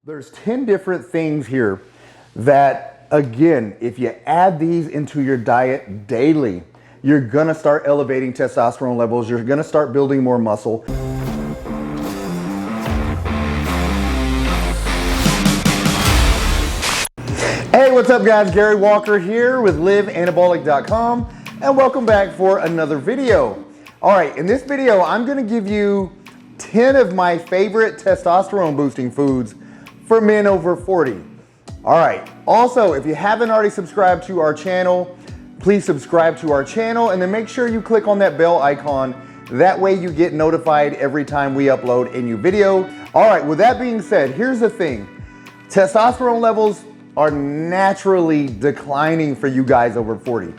There's 10 different things here that, again, if you add these into your diet daily, you're gonna start elevating testosterone levels, you're gonna start building more muscle. Hey, what's up guys? Gary Walker here with liveanabolic.com and welcome back for another video. All right, in this video, I'm gonna give you 10 of my favorite testosterone boosting foods for men over 40. All right, also, if you haven't already subscribed to our channel, please subscribe to our channel and then make sure you click on that bell icon. That way you get notified every time we upload a new video. All right, with that being said, here's the thing. Testosterone levels are naturally declining for you guys over 40.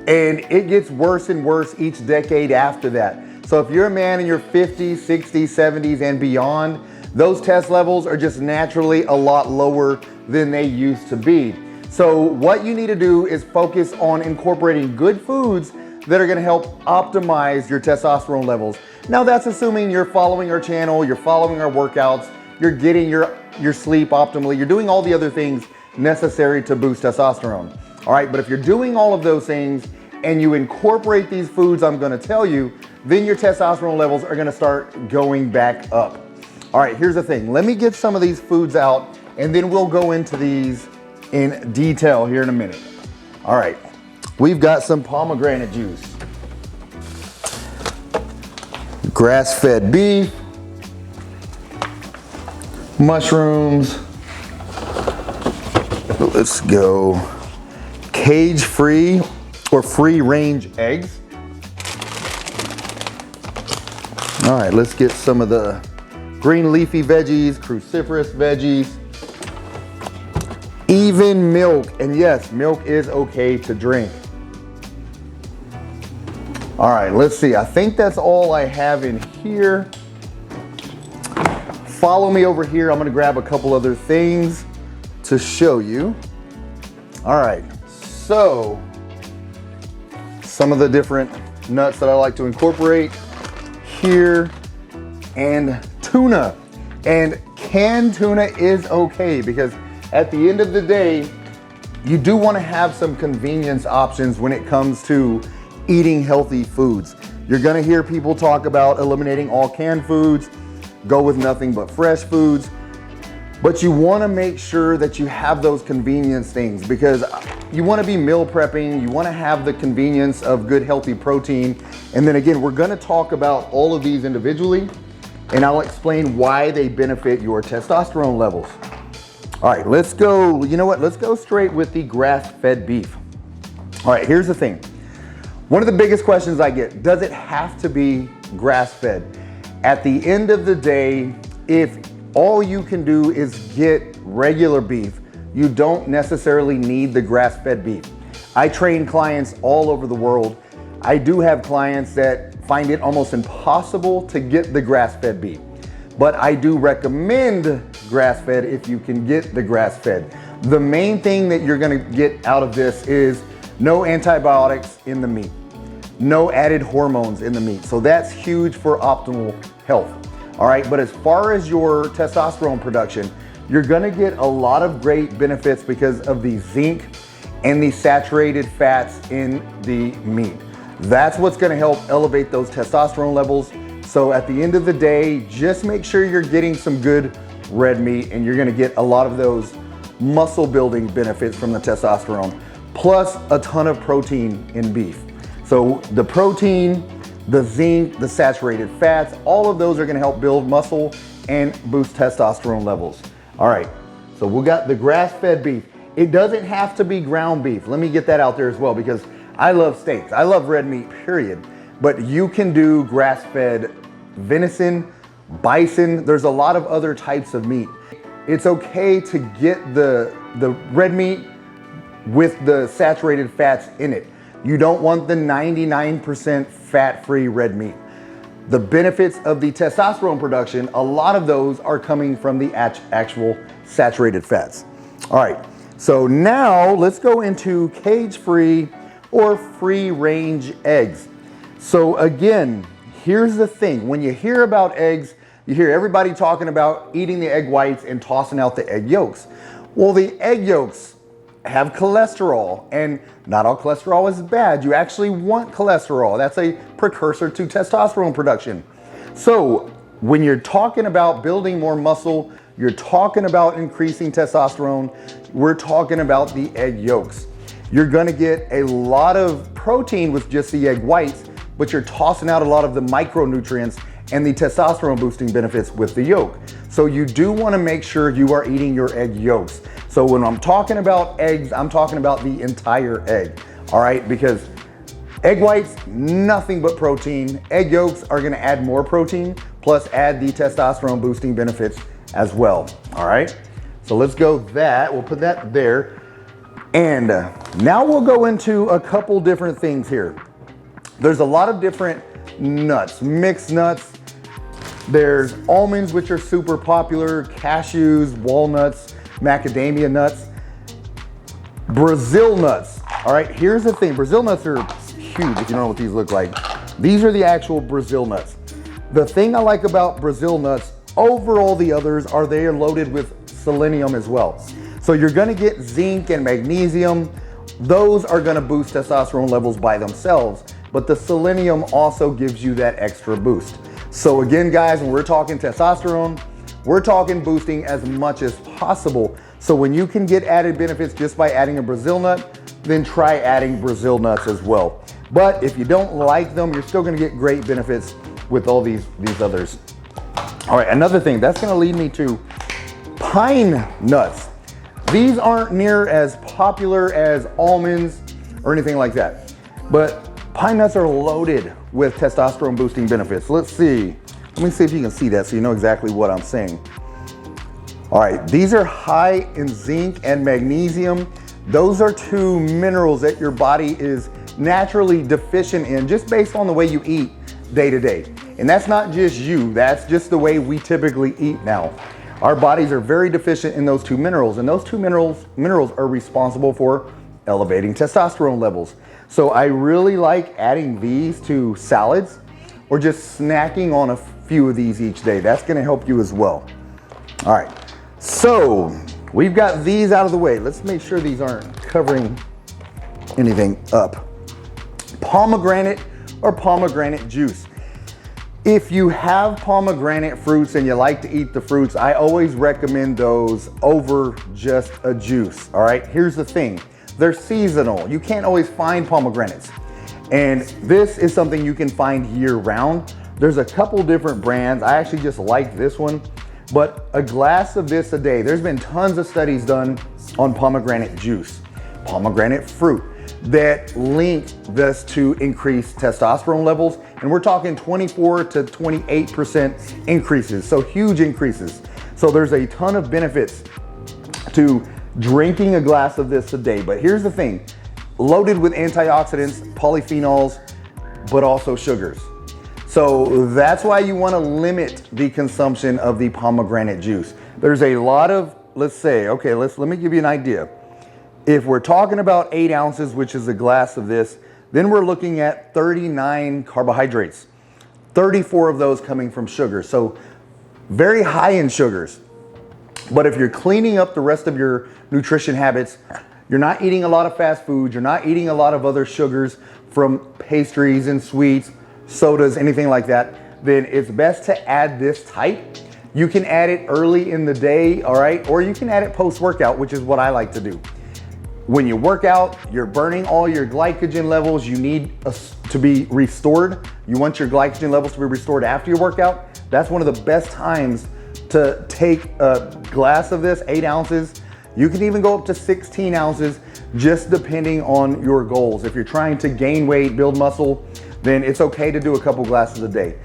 And it gets worse and worse each decade after that. So if you're a man in your 50s, 60s, 70s, and beyond, those test levels are just naturally a lot lower than they used to be. So what you need to do is focus on incorporating good foods that are gonna help optimize your testosterone levels. Now that's assuming you're following our channel, you're following our workouts, you're getting your sleep optimally, you're doing all the other things necessary to boost testosterone. All right, but if you're doing all of those things and you incorporate these foods I'm gonna tell you, then your testosterone levels are gonna start going back up. All right, here's the thing. Let me get some of these foods out and then we'll go into these in detail here in a minute. All right, we've got some pomegranate juice, grass-fed beef, mushrooms, let's go, cage-free or free-range eggs. All right, let's get some of the green leafy veggies, cruciferous veggies, even milk. And yes, milk is okay to drink. All right, let's see. I think that's all I have in here. Follow me over here. I'm gonna grab a couple other things to show you. All right, so some of the different nuts that I like to incorporate here, and tuna. And canned tuna is okay because at the end of the day, you do want to have some convenience options when it comes to eating healthy foods. You're going to hear people talk about eliminating all canned foods, go with nothing but fresh foods, but you want to make sure that you have those convenience things because you want to be meal prepping, you want to have the convenience of good healthy protein. And then again, we're going to talk about all of these individually and I'll explain why they benefit your testosterone levels. All right, let's go, you know what? Let's go straight with the grass-fed beef. All right, here's the thing. One of the biggest questions I get, does it have to be grass-fed? At the end of the day, if all you can do is get regular beef, you don't necessarily need the grass-fed beef. I train clients all over the world. I do have clients that find it almost impossible to get the grass-fed beef, but I do recommend grass-fed if you can get the grass-fed. The main thing that you're gonna get out of this is no antibiotics in the meat, no added hormones in the meat. So that's huge for optimal health. All right, but as far as your testosterone production, you're gonna get a lot of great benefits because of the zinc and the saturated fats in the meat. That's what's gonna help elevate those testosterone levels. So at the end of the day, just make sure you're getting some good red meat and you're gonna get a lot of those muscle building benefits from the testosterone, plus a ton of protein in beef. So the protein, the zinc, the saturated fats, all of those are gonna help build muscle and boost testosterone levels. All right, so we got the grass-fed beef. It doesn't have to be ground beef. Let me get that out there as well because I love steaks. I love red meat, period. But you can do grass-fed venison, bison. There's a lot of other types of meat. It's okay to get the red meat with the saturated fats in it. You don't want the 99% fat-free red meat. The benefits of the testosterone production, a lot of those are coming from the actual saturated fats. All right, so now let's go into cage-free or free-range eggs. So again, here's the thing. When you hear about eggs, You hear everybody talking about eating the egg whites and tossing out the egg yolks. Well, the egg yolks have cholesterol, and not all cholesterol is bad. You actually want cholesterol. That's a precursor to testosterone production. So when you're talking about building more muscle, you're talking about increasing testosterone, we're talking about the egg yolks. You're gonna get a lot of protein with just the egg whites, but you're tossing out a lot of the micronutrients and the testosterone boosting benefits with the yolk. So you do wanna make sure you are eating your egg yolks. So when I'm talking about eggs, I'm talking about the entire egg, all right? Because egg whites, nothing but protein. Egg yolks are gonna add more protein, plus add the testosterone boosting benefits as well, all right? So let's go that, we'll put that there. And now we'll go into a couple different things here. There's a lot of different nuts, mixed nuts. There's almonds, which are super popular, cashews, walnuts, macadamia nuts, Brazil nuts. All right, here's the thing. Brazil nuts are huge if you don't know what these look like. These are the actual Brazil nuts. The thing I like about Brazil nuts over all the others are they are loaded with selenium as well. So you're gonna get zinc and magnesium. Those are gonna boost testosterone levels by themselves, but the selenium also gives you that extra boost. So again, guys, when we're talking testosterone, we're talking boosting as much as possible. So when you can get added benefits just by adding a Brazil nut, then try adding Brazil nuts as well. But if you don't like them, you're still gonna get great benefits with all these others. All right, another thing, that's gonna lead me to pine nuts. These aren't near as popular as almonds or anything like that, but pine nuts are loaded with testosterone boosting benefits. Let's see. Let me see if you can see that so you know exactly what I'm saying. All right, these are high in zinc and magnesium. Those are two minerals that your body is naturally deficient in just based on the way you eat day to day. And that's not just you, that's just the way we typically eat now. Our bodies are very deficient in those two minerals, and those two minerals are responsible for elevating testosterone levels. So I really like adding these to salads or just snacking on a few of these each day. That's gonna help you as well. All right, so we've got these out of the way. Let's make sure these aren't covering anything up. Pomegranate or pomegranate juice. If you have pomegranate fruits and you like to eat the fruits, I always recommend those over just a juice, all right? Here's the thing, they're seasonal. You can't always find pomegranates. And this is something you can find year round. There's a couple different brands. I actually just like this one, but a glass of this a day. There's been tons of studies done on pomegranate juice, pomegranate fruit, that link this to increased testosterone levels. And we're talking 24 to 28% increases, so huge increases. So there's a ton of benefits to drinking a glass of this a day. But here's the thing, loaded with antioxidants, polyphenols, but also sugars. So that's why you wanna limit the consumption of the pomegranate juice. There's a lot of, let's say, okay, let me give you an idea. If we're talking about 8 ounces, which is a glass of this, then we're looking at 39 carbohydrates, 34 of those coming from sugar. So very high in sugars. But if you're cleaning up the rest of your nutrition habits, you're not eating a lot of fast food, you're not eating a lot of other sugars from pastries and sweets, sodas, anything like that, then it's best to add this type. You can add it early in the day, all right? Or you can add it post-workout, which is what I like to do. When you work out, you're burning all your glycogen levels. You need to be restored. You want your glycogen levels to be restored after your workout. That's one of the best times to take a glass of this, 8 ounces. You can even go up to 16 ounces, just depending on your goals. If you're trying to gain weight, build muscle, then it's okay to do a couple glasses a day.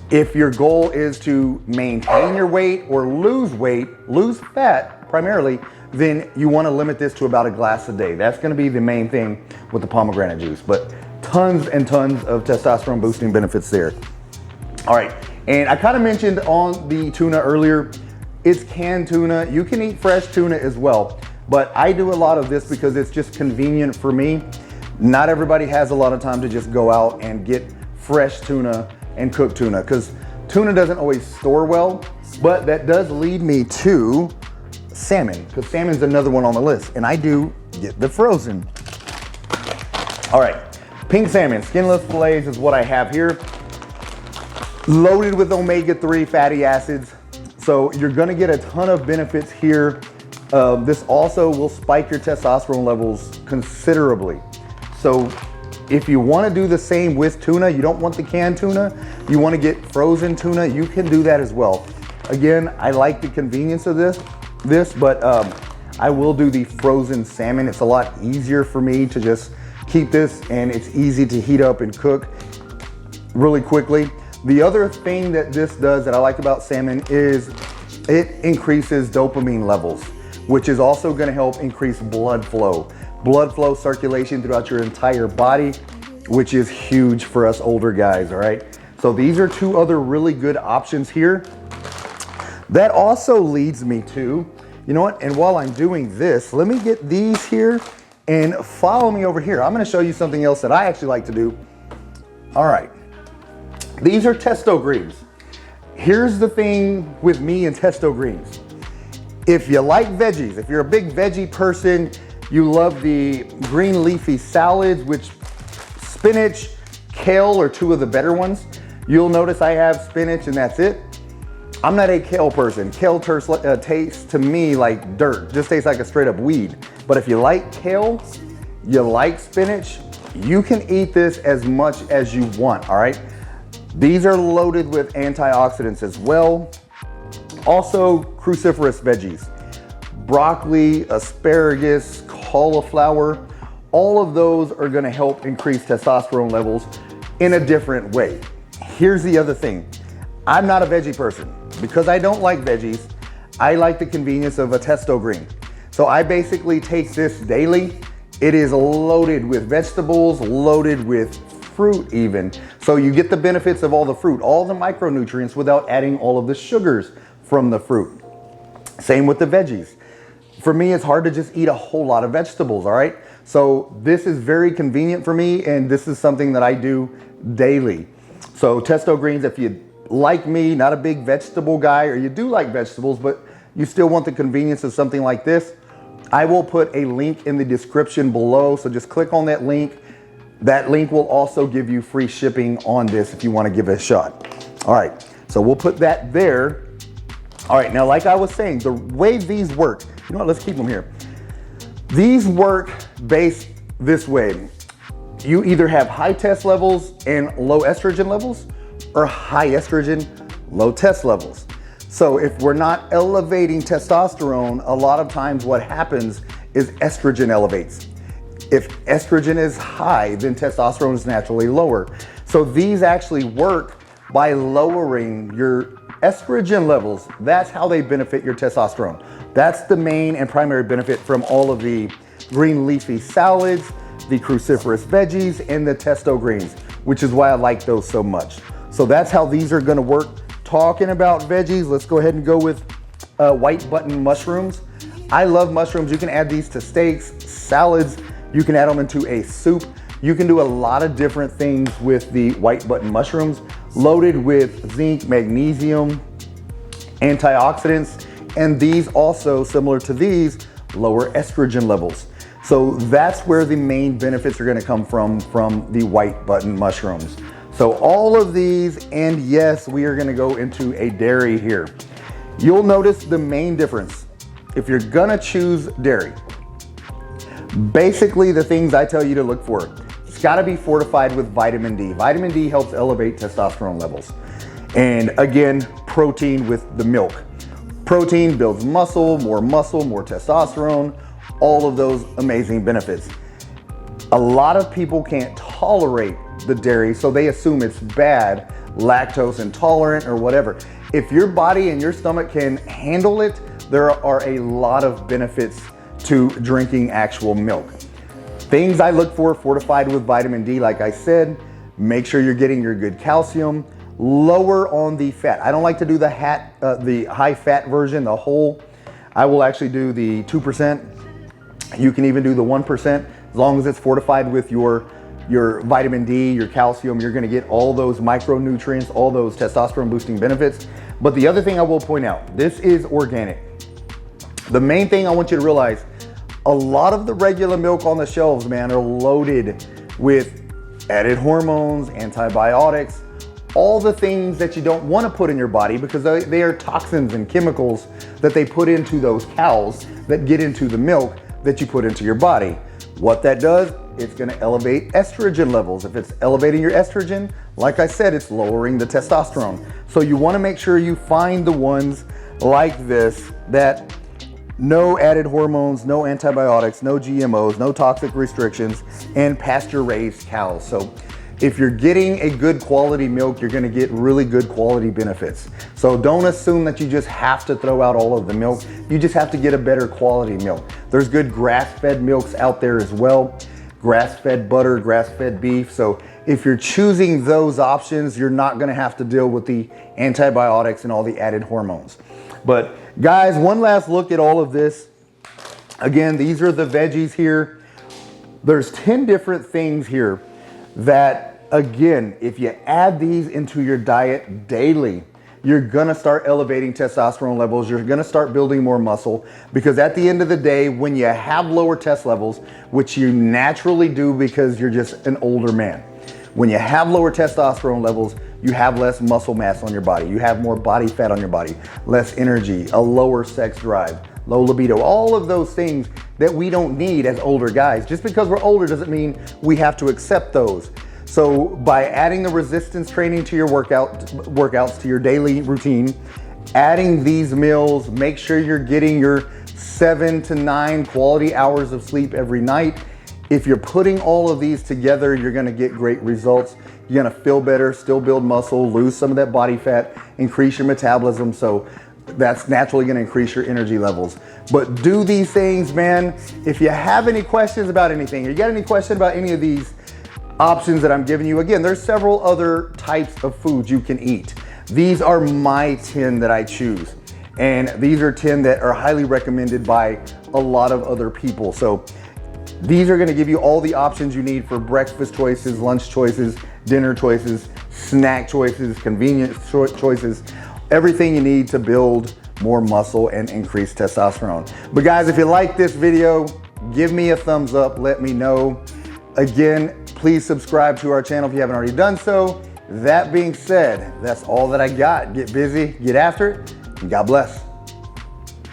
If your goal is to maintain your weight or lose weight, lose fat primarily, then you want to limit this to about a glass a day. That's going to be the main thing with the pomegranate juice, but tons and tons of testosterone boosting benefits there. All right, and I kind of mentioned on the tuna earlier, it's canned tuna. You can eat fresh tuna as well, but I do a lot of this because it's just convenient for me. Not everybody has a lot of time to just go out and get fresh tuna and cook tuna, because Tuna doesn't always store well, but that does lead me to salmon, because salmon's another one on the list, and I do get the frozen. All right, pink salmon, skinless fillets is what I have here. Loaded with omega-3 fatty acids. So you're gonna get a ton of benefits here. This also will spike your testosterone levels considerably. So if you wanna do the same with tuna, you don't want the canned tuna, you wanna get frozen tuna, you can do that as well. Again, I like the convenience of this, but I will do the frozen salmon. It's a lot easier for me to just keep this, and it's easy to heat up and cook really quickly. The other thing that this does that I like about salmon is it increases dopamine levels, which is also gonna help increase blood flow circulation throughout your entire body, which is huge for us older guys, all right? So these are two other really good options here. That also leads me to, you know what, and while I'm doing this, let me get these here and follow me over here. I'm gonna show you something else that I actually like to do. All right, these are Testo Greens. Here's the thing with me and Testo Greens. If you like veggies, if you're a big veggie person, you love the green leafy salads, which spinach, kale are two of the better ones. You'll notice I have spinach and that's it. I'm not a kale person. Kale tastes to me like dirt, just tastes like a straight up weed. But if you like kale, you like spinach, you can eat this as much as you want, all right? These are loaded with antioxidants as well. Also, cruciferous veggies. Broccoli, asparagus, cauliflower, all of those are gonna help increase testosterone levels in a different way. Here's the other thing. I'm not a veggie person. Because I don't like veggies, I like the convenience of a Testo Green. So I basically take this daily. It is loaded with vegetables, loaded with fruit even. So you get the benefits of all the fruit, all the micronutrients without adding all of the sugars from the fruit. Same with the veggies. For me, it's hard to just eat a whole lot of vegetables, all right? So this is very convenient for me, and this is something that I do daily. So Testo Greens, if you like me, not a big vegetable guy, or you do like vegetables, but you still want the convenience of something like this, I will put a link in the description below. So just click on that link. That link will also give you free shipping on this if you want to give it a shot. All right, so we'll put that there. All right, now like I was saying, the way these work, you know what, let's keep them here. These work based this way. You either have high test levels and low estrogen levels, or high estrogen, low test levels. So if we're not elevating testosterone, a lot of times what happens is estrogen elevates. If estrogen is high, then testosterone is naturally lower. So these actually work by lowering your estrogen levels. That's how they benefit your testosterone. That's the main and primary benefit from all of the green leafy salads, the cruciferous veggies, and the Testo Greens, which is why I like those so much. So that's how these are gonna work. Talking about veggies, let's go ahead and go with white button mushrooms. I love mushrooms. You can add these to steaks, salads. You can add them into a soup. You can do a lot of different things with the white button mushrooms, loaded with zinc, magnesium, antioxidants, and these also, similar to these, lower estrogen levels. So that's where the main benefits are gonna come from the white button mushrooms. So all of these, and yes, we are gonna go into a dairy here. You'll notice the main difference. If you're gonna choose dairy, basically the things I tell you to look for, it's gotta be fortified with vitamin D. Vitamin D helps elevate testosterone levels. And again, protein with the milk. Protein builds muscle, more testosterone, all of those amazing benefits. A lot of people can't tolerate the dairy, so they assume it's bad, lactose intolerant or whatever. If your body and your stomach can handle it, there are a lot of benefits to drinking actual milk. Things I look for, fortified with vitamin D, like I said, make sure you're getting your good calcium, lower on the fat. I don't like to do the high fat version, the whole. I will actually do the 2%. You can even do the 1%, as long as it's fortified with your your vitamin D, your calcium. You're gonna get all those micronutrients, all those testosterone boosting benefits. But the other thing I will point out, this is organic. The main thing I want you to realize, a lot of the regular milk on the shelves, man, are loaded with added hormones, antibiotics, all the things that you don't want to put in your body because they are toxins and chemicals that they put into those cows that get into the milk that you put into your body. What that does, it's going to elevate estrogen levels. If it's elevating your estrogen, like I said, it's lowering the testosterone. So you want to make sure you find the ones like this that no added hormones, no antibiotics, no GMOs, no toxic restrictions, and pasture-raised cows. So if you're getting a good quality milk, you're gonna get really good quality benefits. So don't assume that you just have to throw out all of the milk. You just have to get a better quality milk. There's good grass-fed milks out there as well. Grass-fed butter, grass-fed beef. So if you're choosing those options, you're not gonna have to deal with the antibiotics and all the added hormones. But guys, one last look at all of this. Again, these are the veggies here. There's 10 different things here that, again, if you add these into your diet daily, you're gonna start elevating testosterone levels. You're gonna start building more muscle, because at the end of the day, when you have lower test levels, which you naturally do because you're just an older man, when you have lower testosterone levels, you have less muscle mass on your body. You have more body fat on your body, less energy, a lower sex drive, low libido, all of those things that we don't need as older guys. Just because we're older doesn't mean we have to accept those. So by adding the resistance training to your workouts to your daily routine, adding these meals, make sure you're getting your 7 to 9 quality hours of sleep every night. If you're putting all of these together, you're gonna get great results. You're gonna feel better, still build muscle, lose some of that body fat, increase your metabolism. So that's naturally gonna increase your energy levels. But do these things, man. If you have any questions about anything, or you got any question about any of these options that I'm giving you, again, there's several other types of foods you can eat. These are my 10 that I choose. And these are 10 that are highly recommended by a lot of other people. So these are gonna give you all the options you need for breakfast choices, lunch choices, dinner choices, snack choices, convenience choices, everything you need to build more muscle and increase testosterone. But guys, if you like this video, give me a thumbs up, let me know. Again, please subscribe to our channel if you haven't already done so. That being said, that's all that I got. Get busy, get after it, and God bless.